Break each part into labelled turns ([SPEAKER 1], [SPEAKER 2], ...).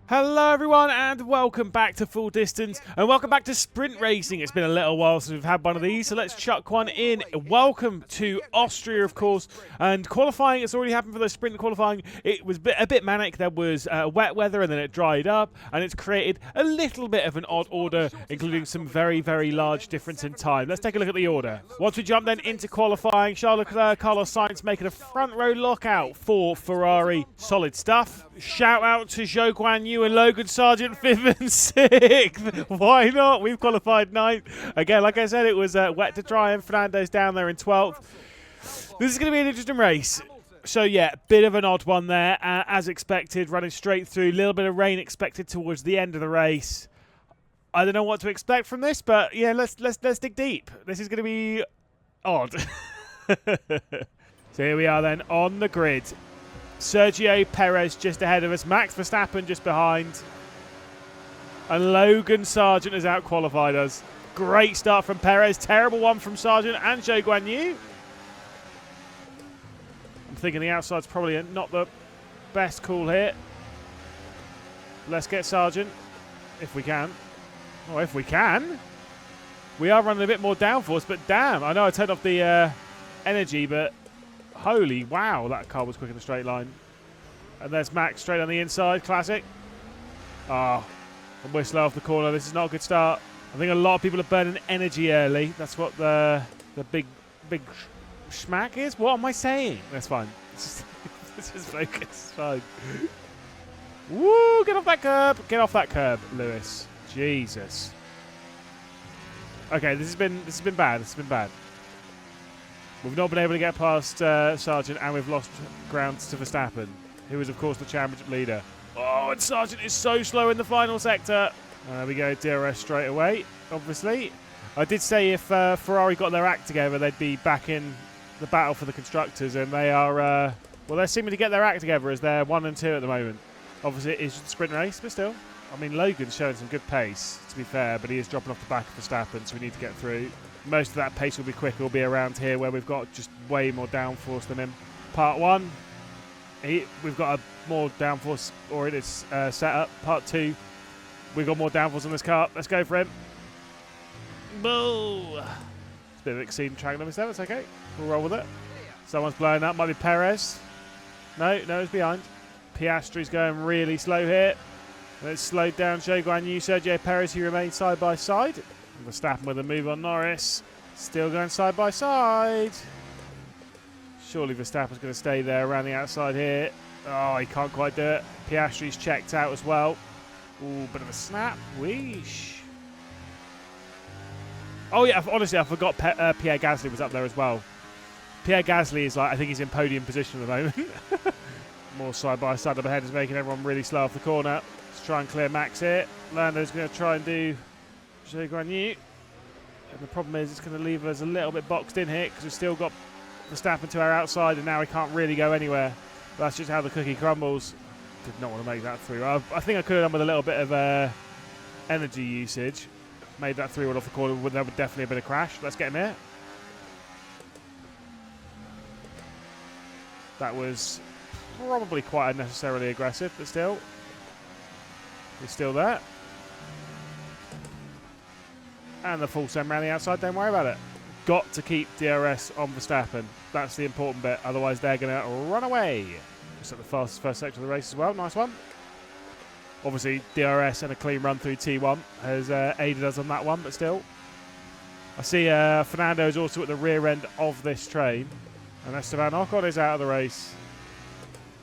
[SPEAKER 1] Hello everyone and welcome back to Full Distance and welcome back to Sprint Racing. It's been a little while since we've had one of these, so let's chuck one in. Welcome to Austria, of course, and qualifying has already happened for the sprint qualifying. It was a bit manic. There was wet weather and then it dried up and it's created a little bit of an odd order, including some very, very large difference in time. Let's take a look at the order. Once we jump then into qualifying, Charles Leclerc, Carlos Sainz making a front row lockout for Ferrari. Solid stuff. Shout out to Zhou Guan Yu and Logan Sargent 5th and 6th. Why not? We've qualified 9th. Again, like I said, it was wet to dry and Fernando's down there in 12th. This is going to be an interesting race. So yeah, bit of an odd one there, as expected, running straight through. A little bit of rain expected towards the end of the race. I don't know what to expect from this, but yeah, let's dig deep. This is going to be odd. So here we are then on the grid. Sergio Perez just ahead of us. Max Verstappen just behind. And Logan Sargent has out-qualified us. Great start from Perez. Terrible one from Sargent and Zhou Guan Yu. I'm thinking the outside's probably not the best call here. Let's get Sargent, if we can. Oh, if we can. We are running a bit more downforce, but damn. I know I turned off the energy, but holy wow, that car was quick in the straight line. And there's Max straight on the inside. Classic. Ah, and we're slow off the corner. This is not a good start. I think a lot of people are burning energy early. That's what the big schmack is. What am I saying? That's fine. Let's just focus. It's fine. Woo! Get off that curb. Get off that curb, Lewis. Jesus. Okay, this has been bad. This has been bad. We've not been able to get past Sargent, and we've lost ground to Verstappen, who is, of course, the championship leader. Oh, and Sargent is so slow in the final sector. There we go, DRS straight away, obviously. I did say if Ferrari got their act together, they'd be back in the battle for the constructors, and they are, well, they're seeming to get their act together as they're 1 and 2 at the moment. Obviously, it is a sprint race, but still. I mean, Logan's showing some good pace, to be fair, but he is dropping off the back of Verstappen, so we need to get through. Most of that pace will be quicker, will be around here where we've got just way more downforce than him. Part 1, we've got a more downforce oriented setup. Part 2, we've got more downforce on this car. Let's go for him. Boo! It's a bit of exceeding track limits there, it's okay. We'll roll with it. Someone's blowing up, might be Perez. No, it's behind. Piastri's going really slow here. Let's slow down Zhou Guan Yu, Sergio Perez, who remains side by side. Verstappen with a move on Norris. Still going side by side. Surely Verstappen's going to stay there around the outside here. Oh, he can't quite do it. Piastri's checked out as well. Ooh, bit of a snap. Weesh. Oh yeah, honestly, I forgot Pierre Gasly was up there as well. Pierre Gasly is like, I think he's in podium position at the moment. More side by side up ahead is making everyone really slow off the corner. Let's try and clear Max here. Lando's going to try and do Zhou Guan Yu. And the problem is it's going to leave us a little bit boxed in here because we've still got Verstappen to our outside and now he can't really go anywhere. But that's just how the cookie crumbles. Did not want to make that through. I think I could have done with a little bit of energy usage. Made that 3-1 off the corner, that would definitely have been a crash. Let's get him here. That was probably quite unnecessarily aggressive, but still. He's still there. And the full send around the outside, don't worry about it. Got to keep DRS on Verstappen. That's the important bit, otherwise they're going to run away. Just at the fastest first sector of the race as well, nice one. Obviously, DRS and a clean run through T1 has aided us on that one, but still. I see Fernando is also at the rear end of this train. And Esteban Ocon is out of the race.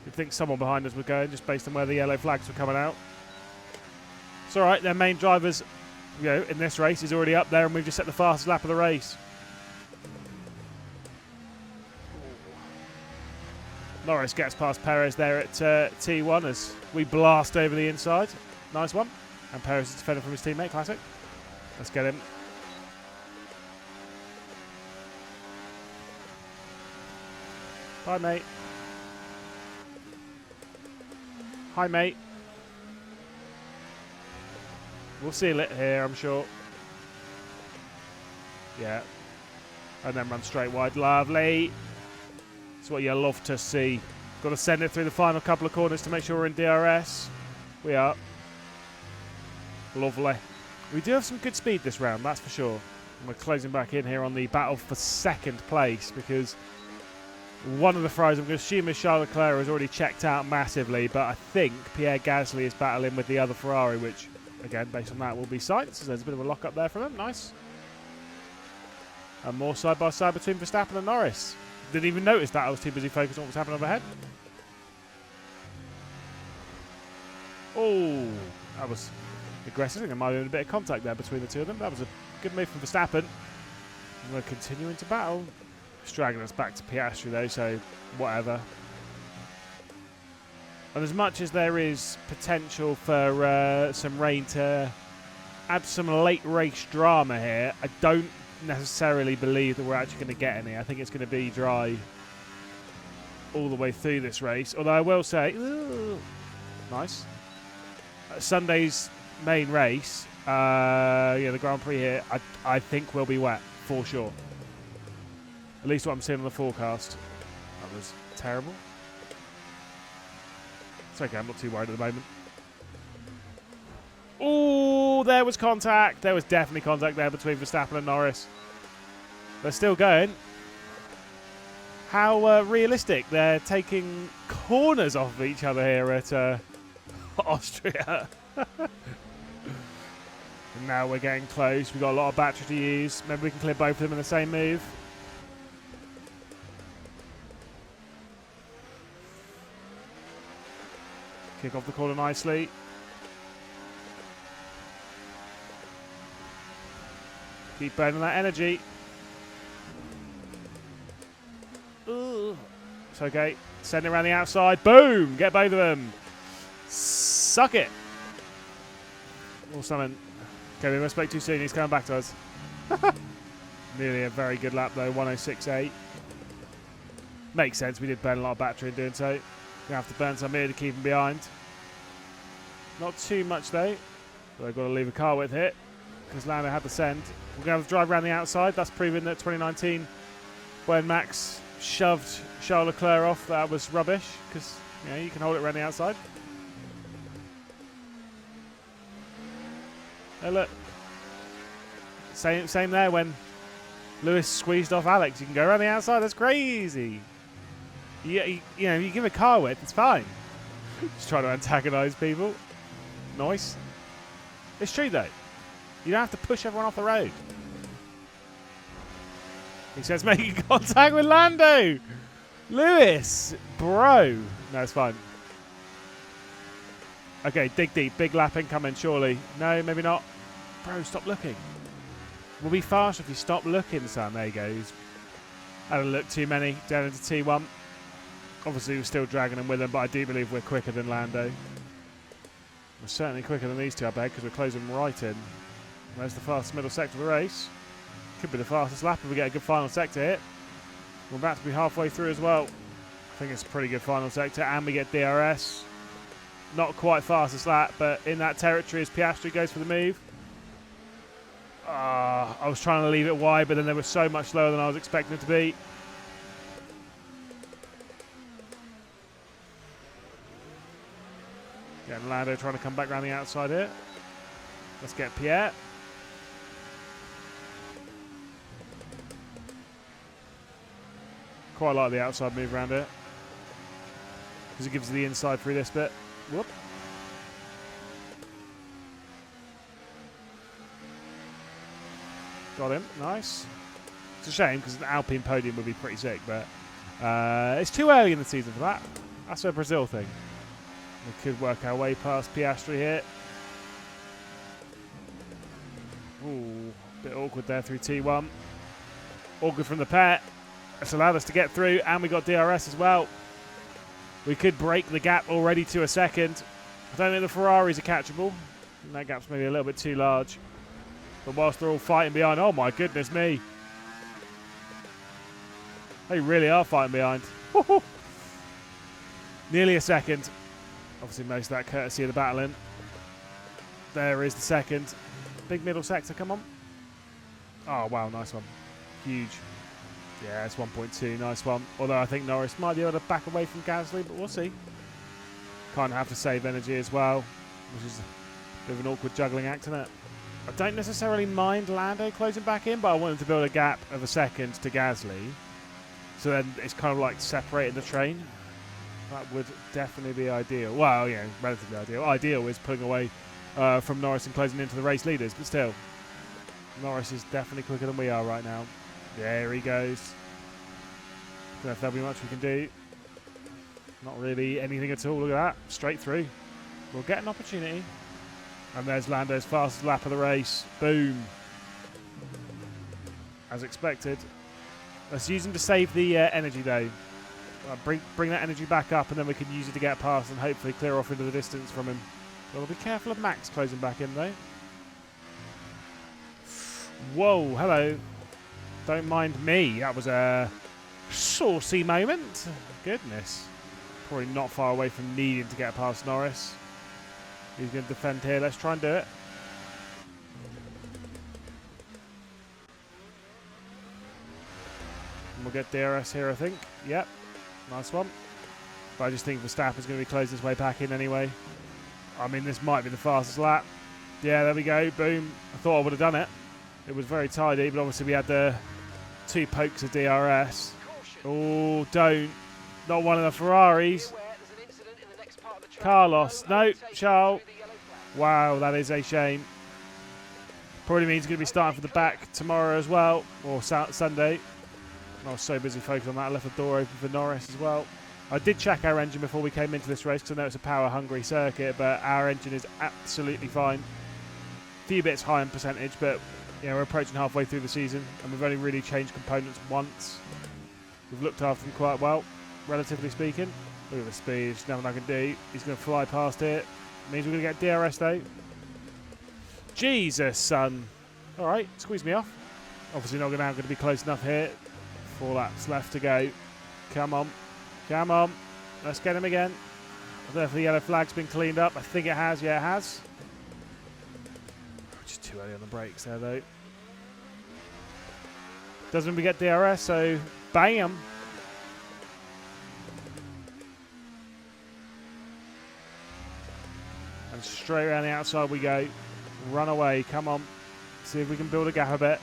[SPEAKER 1] You'd think someone behind us was going, just based on where the yellow flags were coming out. It's all right, their main drivers, in this race is already up there, and we've just set the fastest lap of the race. Norris gets past Perez there at T1 as we blast over the inside. Nice one. And Perez is defending from his teammate, classic. Let's get him. Bye, mate. Hi, mate. We'll seal it here, I'm sure. Yeah. And then run straight wide. Lovely. That's what you love to see. Got to send it through the final couple of corners to make sure we're in DRS. We are. Lovely. We do have some good speed this round, that's for sure. And we're closing back in here on the battle for second place because one of the Ferraris, I'm going to assume, is Charles Leclerc, has already checked out massively, but I think Pierre Gasly is battling with the other Ferrari, which, again, based on that, will be Sainz. So there's a bit of a lock-up there for them. Nice. And more side-by-side between Verstappen and Norris. Didn't even notice that. I was too busy focused on what was happening overhead. Oh, that was aggressive. I think there might have been a bit of contact there between the two of them. That was a good move from Verstappen. And we're continuing to battle. It's dragging us back to Piastri though, so whatever. And as much as there is potential for some rain to add some late race drama here, I don't necessarily believe that we're actually going to get any. I think it's going to be dry all the way through this race. Although I will say, ooh, nice. Sunday's main race, the Grand Prix here, I think will be wet for sure. At least what I'm seeing on the forecast. That was terrible. It's okay, I'm not too worried at the moment. Oh, there was contact. There was definitely contact there between Verstappen and Norris. They're still going. How realistic. They're taking corners off of each other here at Austria. And now we're getting close. We've got a lot of battery to use. Maybe we can clear both of them in the same move. Kick off the corner nicely. Keep burning that energy. Ooh. It's okay. Send it around the outside. Boom! Get both of them. Suck it. Or something. Okay, we must speak too soon. He's coming back to us. Nearly a very good lap though. 106.8. Makes sense. We did burn a lot of battery in doing so. We have to burn some here to keep him behind. Not too much though. But I've got to leave a car width here because Lando had the send. We're going to have to drive around the outside. That's proven that 2019, when Max shoved Charles Leclerc off, that was rubbish because you can hold it around the outside. Hey, look. Same there when Lewis squeezed off Alex. You can go around the outside. That's crazy. You give a car width, it's fine. Just trying to antagonise people. Nice. It's true though. You don't have to push everyone off the road. He says making contact with Lando. Lewis, bro. No, it's fine. Okay, dig deep. Big lap incoming, surely. No, maybe not. Bro, stop looking. We'll be faster if you stop looking, son. There you go. He's had a look too many down into T1. Obviously, we're still dragging him with him, but I do believe we're quicker than Lando. We're certainly quicker than these two, I bet, because we're closing right in. There's the fastest middle sector of the race. Could be the fastest lap if we get a good final sector hit. We're about to be halfway through as well. I think it's a pretty good final sector, and we get DRS. Not quite fastest lap, but in that territory as Piastri goes for the move. I was trying to leave it wide, but then they were so much slower than I was expecting it to be. Yeah, Lando trying to come back around the outside here. Let's get Pierre. Quite like the outside move around here, because it gives you the inside through this bit. Whoop. Got him. Nice. It's a shame because an Alpine podium would be pretty sick, but it's too early in the season for that. That's a Brazil thing. We could work our way past Piastri here. Ooh, bit awkward there through T1. All good from the pair. It's allowed us to get through, and we got DRS as well. We could break the gap already to a second. I don't think the Ferraris are catchable. And that gap's maybe a little bit too large. But whilst they're all fighting behind, oh my goodness me. They really are fighting behind. Nearly a second. Obviously most of that courtesy of the battling. There is the second. Big middle sector, come on. Oh wow, nice one. Huge. Yeah, it's 1.2, nice one. Although I think Norris might be able to back away from Gasly, but we'll see. Kind of have to save energy as well, which is Bit of an awkward juggling act, isn't it? I don't necessarily mind Lando closing back in, but I want him to build a gap of a second to Gasly. So then it's kind of like separating the train. That would definitely be ideal. Well, yeah, relatively ideal. Ideal is pulling away from Norris and closing into the race leaders, but still. Norris is definitely quicker than we are right now. There he goes. Don't know if there'll be much we can do. Not really anything at all. Look at that. Straight through. We'll get an opportunity. And there's Lando's fastest lap of the race. Boom. As expected. Let's use him to save the energy, though. Bring that energy back up, and then we can use it to get past and hopefully clear off into the distance from him. Well, be careful of Max closing back in, though. Whoa, hello. Don't mind me. That was a saucy moment. Goodness. Probably not far away from needing to get past Norris. He's going to defend here. Let's try and do it. And we'll get DRS here, I think. Yep. Nice one. But I just think Verstappen's going to be closing his way back in anyway. I mean, this might be the fastest lap. Yeah, there we go. Boom. I thought I would have done it. It was very tidy, but obviously we had the 2 pokes of DRS. Oh, don't. Not one of the Ferraris. Carlos. No, Charles. Wow, that is a shame. Probably means he's going to be starting for the back tomorrow as well, or Sunday. I was so busy focused on that, I left the door open for Norris as well. I did check our engine before we came into this race because I know it's a power-hungry circuit, but our engine is absolutely fine. A few bits high in percentage, but yeah, we're approaching halfway through the season, and we've only really changed components once. We've looked after them quite well, relatively speaking. Look at the speed, there's nothing I can do. He's going to fly past it. Means we're going to get DRS though. Jesus, son. All right, squeeze me off. Obviously not going to be close enough here. 4 laps left to go. Come on. Come on. Let's get him again. I don't know if the yellow flag's been cleaned up. I think it has. Yeah, it has. Just too early on the brakes there, though. Doesn't we get DRS, so bam. And straight around the outside we go. Run away. Come on. See if we can build a gap a bit.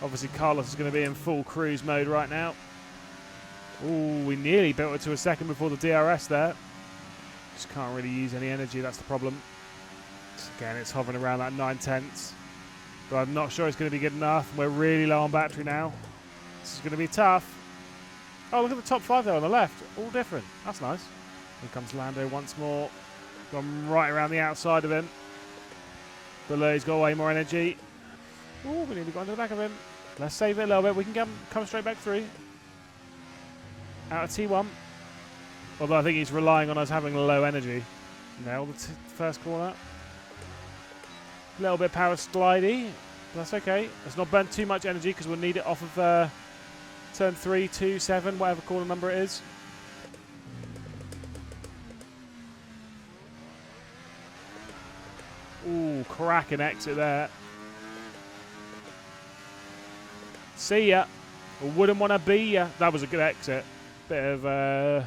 [SPEAKER 1] Obviously, Carlos is going to be in full cruise mode right now. Ooh, we nearly built it to a second before the DRS there. Just can't really use any energy, that's the problem. Again, it's hovering around that 9/10. But I'm not sure it's going to be good enough. We're really low on battery now. This is going to be tough. Oh, look at the top 5 there on the left. All different. That's nice. Here comes Lando once more. Gone right around the outside of him. Below, he's got way more energy. Ooh, we nearly got into the back of him. Let's save it a little bit. We can come straight back through. Out of T1. Although I think he's relying on us having low energy. Nail the first corner. A little bit power slidey. That's okay. Let's not burn too much energy because we'll need it off of turn 3, 2, 7, whatever corner number it is. Ooh, cracking exit there. See ya. Wouldn't want to be ya. That was a good exit. Bit of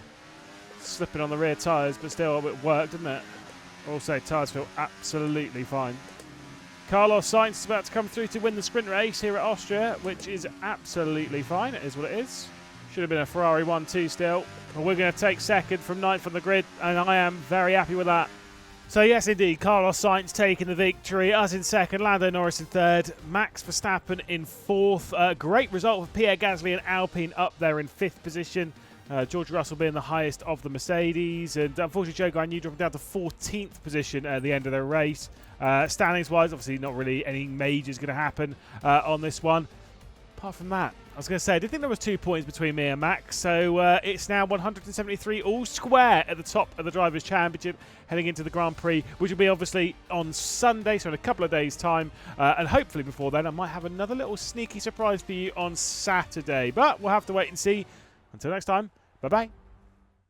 [SPEAKER 1] slipping on the rear tyres, but still it worked, didn't it? Also, tyres feel absolutely fine. Carlos Sainz is about to come through to win the sprint race here at Austria, which is absolutely fine. It is what it is. Should have been a Ferrari 1-2 still. But we're going to take second from 9th on the grid, and I am very happy with that. So yes, indeed, Carlos Sainz taking the victory. Us in second, Lando Norris in third, Max Verstappen in fourth. Great result for Pierre Gasly and Alpine up there in 5th position. George Russell being the highest of the Mercedes. And unfortunately, Joe Guanyu dropping down to 14th position at the end of the race. Standings-wise, obviously not really any majors going to happen on this one. Apart from that, I was going to say, I did think there was 2 points between me and Max, so it's now 173 all square at the top of the Drivers' Championship, heading into the Grand Prix, which will be obviously on Sunday, so in a couple of days' time, and hopefully before then I might have another little sneaky surprise for you on Saturday, but we'll have to wait and see. Until next time, bye-bye.